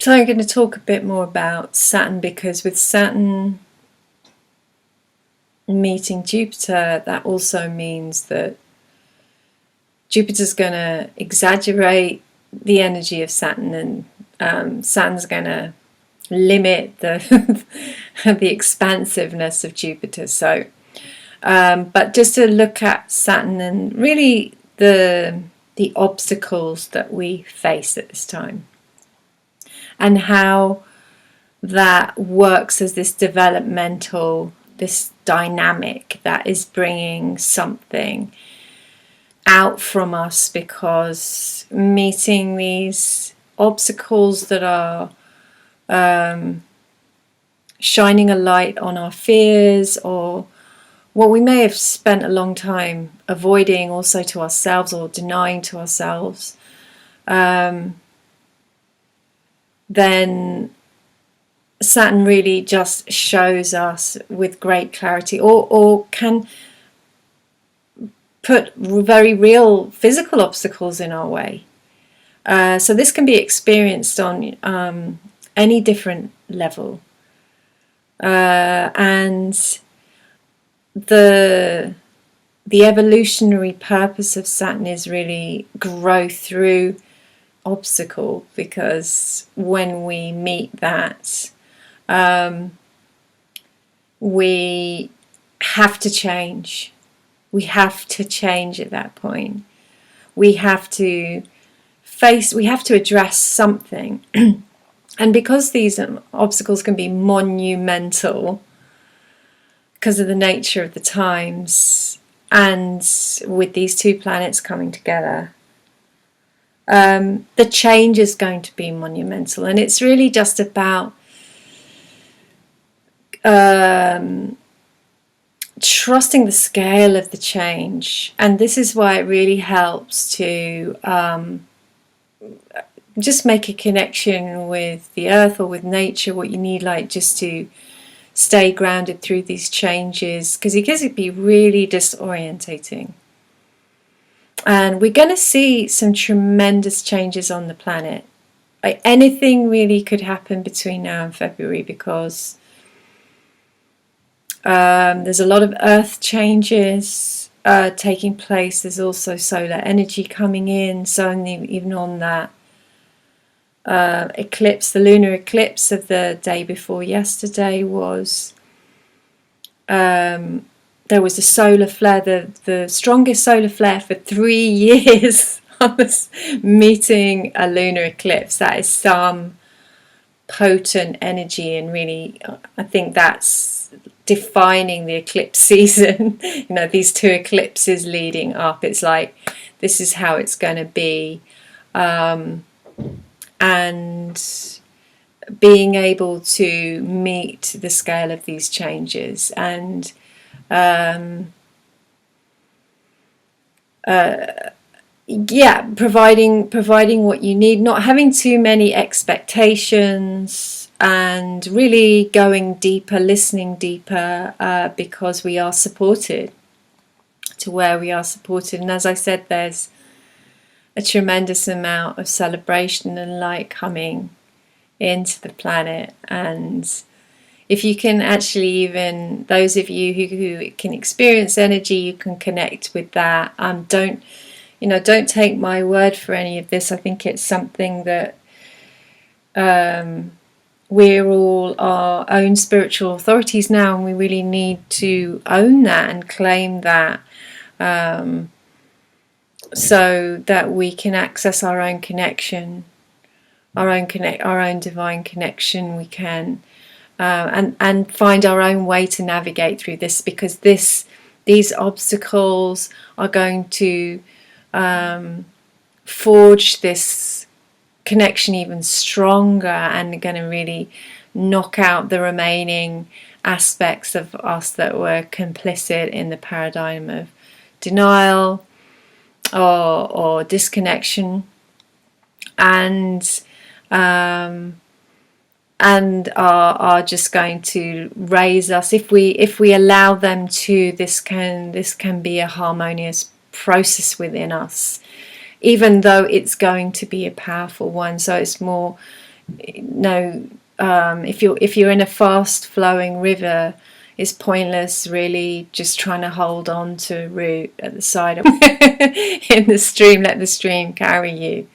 So I'm going to talk a bit more about Saturn, because with Saturn meeting Jupiter, that also means that Jupiter's going to exaggerate the energy of Saturn, and Saturn's going to limit the the expansiveness of Jupiter. So, but just to look at Saturn and really the obstacles that we face at this time, and how that works as this developmental, this dynamic that is bringing something out from us, because meeting these obstacles that are shining a light on our fears, or what we may have spent a long time avoiding also to ourselves, or denying to ourselves, then Saturn really just shows us with great clarity, or can put very real physical obstacles in our way. So this can be experienced on any different level. And the evolutionary purpose of Saturn is really growth through obstacle, because when we meet that, we have to change. We have to change at that point. We have to address something. And because these obstacles can be monumental because of the nature of the times, and with these two planets coming together, the change is going to be monumental. And it's really just about trusting the scale of the change. And this is why it really helps to just make a connection with the earth or with nature, what you need, like, just to stay grounded through these changes, because it can be really disorientating. And we're going to see some tremendous changes on the planet. Like, anything really could happen between now and February, because there's a lot of earth changes taking place. There's also solar energy coming in. So even on that eclipse, the lunar eclipse of the day before yesterday, was there was a solar flare, the strongest solar flare for 3 years. I was meeting a lunar eclipse. That is some potent energy, and really, I think that's defining the eclipse season. These two eclipses leading up, it's like, this is how it's going to be. And being able to meet the scale of these changes, and providing what you need, not having too many expectations, and really going deeper, listening deeper, because we are supported to where we are supported. And as I said, there's a tremendous amount of celebration and light coming into the planet. And if you can actually, even those of you who can experience energy, you can connect with that. Don't take my word for any of this. I think it's something that we're all our own spiritual authorities now, and we really need to own that and claim that, so that we can access our own connection, our own divine connection. We can and find our own way to navigate through this, because these obstacles are going to forge this connection even stronger, and are going to really knock out the remaining aspects of us that were complicit in the paradigm of denial or disconnection, and are just going to raise us if we allow them to. This can be a harmonious process within us, even though it's going to be a powerful one. So it's more no, if you're in a fast flowing river, it's pointless really just trying to hold on to a root at the side of in the stream. Let the stream carry you,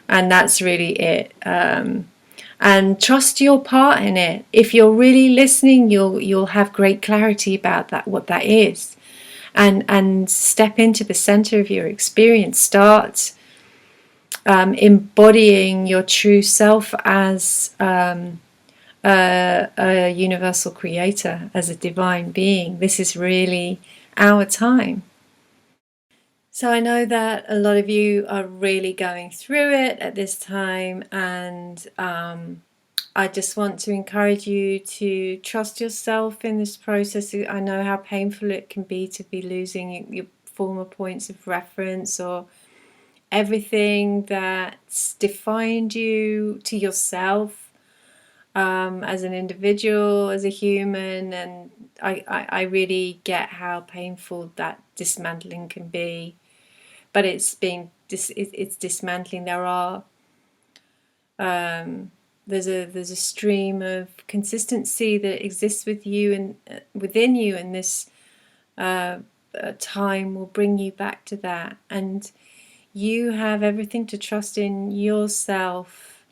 and that's really it. And trust your part in it. If you're really listening, you'll have great clarity about that, what that is, and step into the center of your experience. Start embodying your true self as a universal creator, as a divine being. This is really our time. So I know that a lot of you are really going through it at this time, and I just want to encourage you to trust yourself in this process. I know how painful it can be to be losing your former points of reference or everything that's defined you to yourself as an individual, as a human, and I really get how painful that dismantling can be. But it's dismantling. There's a stream of consistency that exists with you and within you, and this time will bring you back to that. And you have everything to trust in yourself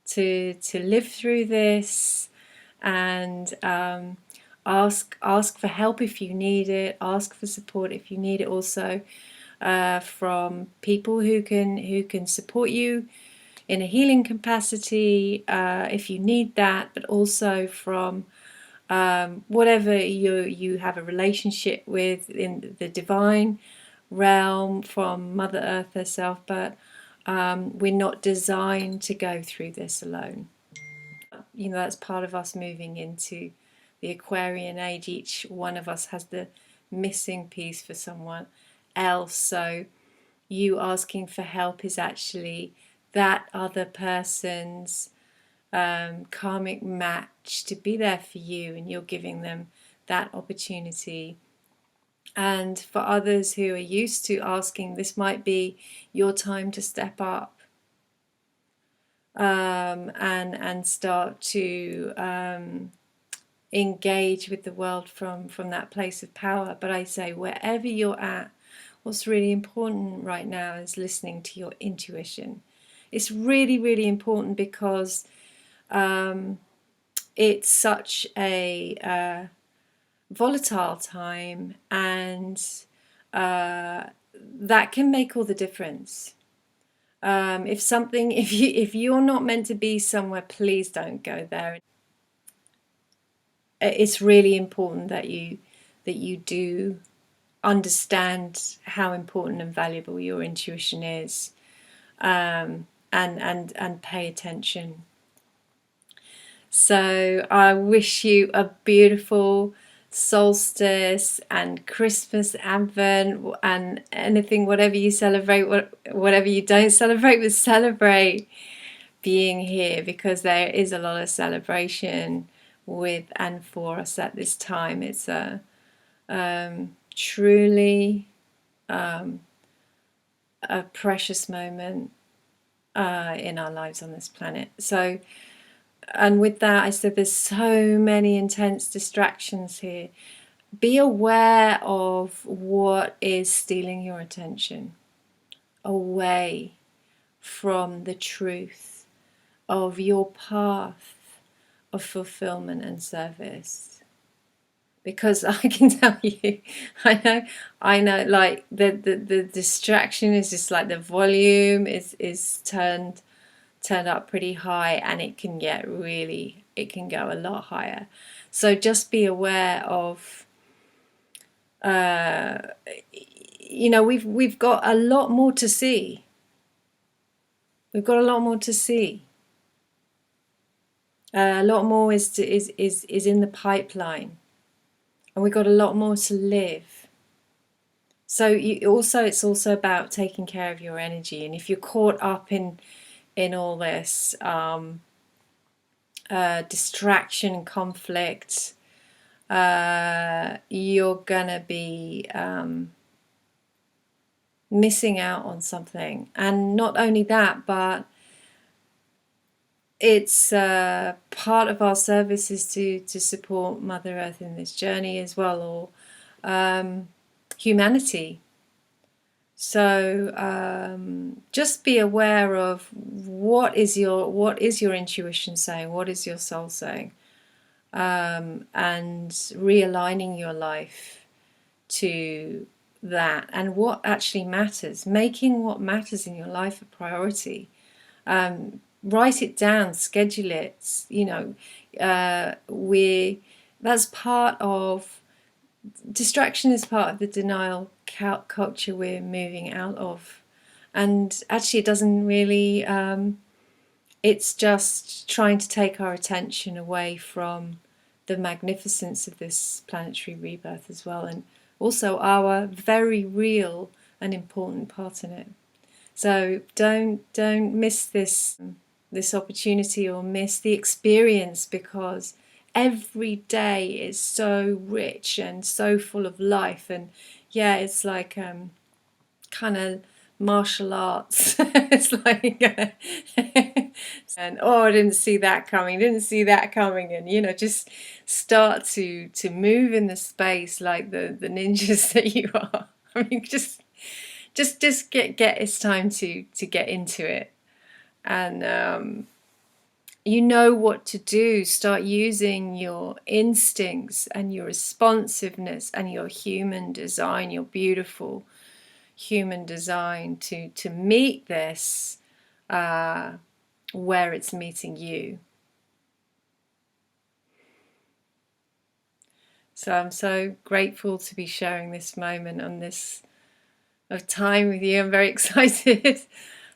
to live through this, and ask for help if you need it. Ask for support if you need it. Also, from people who can support you in a healing capacity if you need that, but also from whatever you have a relationship with in the divine realm, from Mother Earth herself. But we're not designed to go through this alone. That's part of us moving into the Aquarian age. Each one of us has the missing piece for someone else. So you asking for help is actually that other person's karmic match to be there for you, and you're giving them that opportunity. And for others who are used to asking, this might be your time to step up and start to engage with the world from that place of power. But I say, wherever you're at, what's really important right now is listening to your intuition. It's really, really important because it's such a volatile time, and that can make all the difference. If you're not meant to be somewhere, please don't go there. It's really important that you do understand how important and valuable your intuition is, and pay attention. So I wish you a beautiful solstice and Christmas, Advent, and anything, whatever you celebrate, whatever you don't celebrate, but celebrate being here, because there is a lot of celebration with and for us at this time. It's a truly a precious moment in our lives on this planet. So, and with that, I said there's so many intense distractions here. Be aware of what is stealing your attention away from the truth of your path of fulfillment and service. Because I can tell you, I know, like the distraction is just like the volume is turned up pretty high, and it can go a lot higher. So just be aware of, we've got a lot more to see. We've got a lot more to see. A lot more is in the pipeline, and we've got a lot more to live. So it's also about taking care of your energy. And if you're caught up in all this distraction and conflict, you're gonna be missing out on something. And not only that, but it's part of our service is to support Mother Earth in this journey as well, or humanity. So just be aware of what is your intuition saying, what is your soul saying, and realigning your life to that and what actually matters, making what matters in your life a priority. Write it down, schedule it. That's part of distraction is part of the denial culture we're moving out of, and actually it doesn't really. It's just trying to take our attention away from the magnificence of this planetary rebirth as well, and also our very real and important part in it. So don't miss this opportunity or miss the experience, because every day is so rich and so full of life. And yeah, it's like kind of martial arts. It's like and oh, I didn't see that coming, didn't see that coming, and just start to move in the space like the ninjas that you are. I mean, just get it's time to get into it, and you know what to do. Start using your instincts and your responsiveness and your human design, your beautiful human design, to meet this where it's meeting you. So I'm so grateful to be sharing this moment on this of time with you. I'm very excited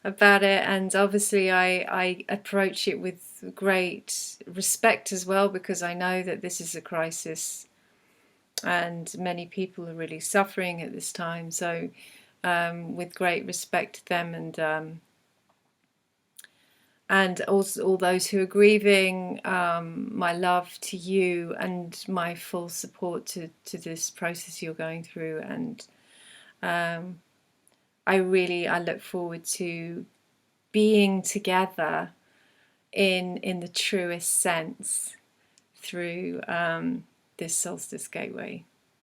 about it, and obviously I approach it with great respect as well, because I know that this is a crisis and many people are really suffering at this time. So with great respect to them, and also all those who are grieving, my love to you and my full support to this process you're going through. And I look forward to being together in the truest sense through this Solstice Gateway.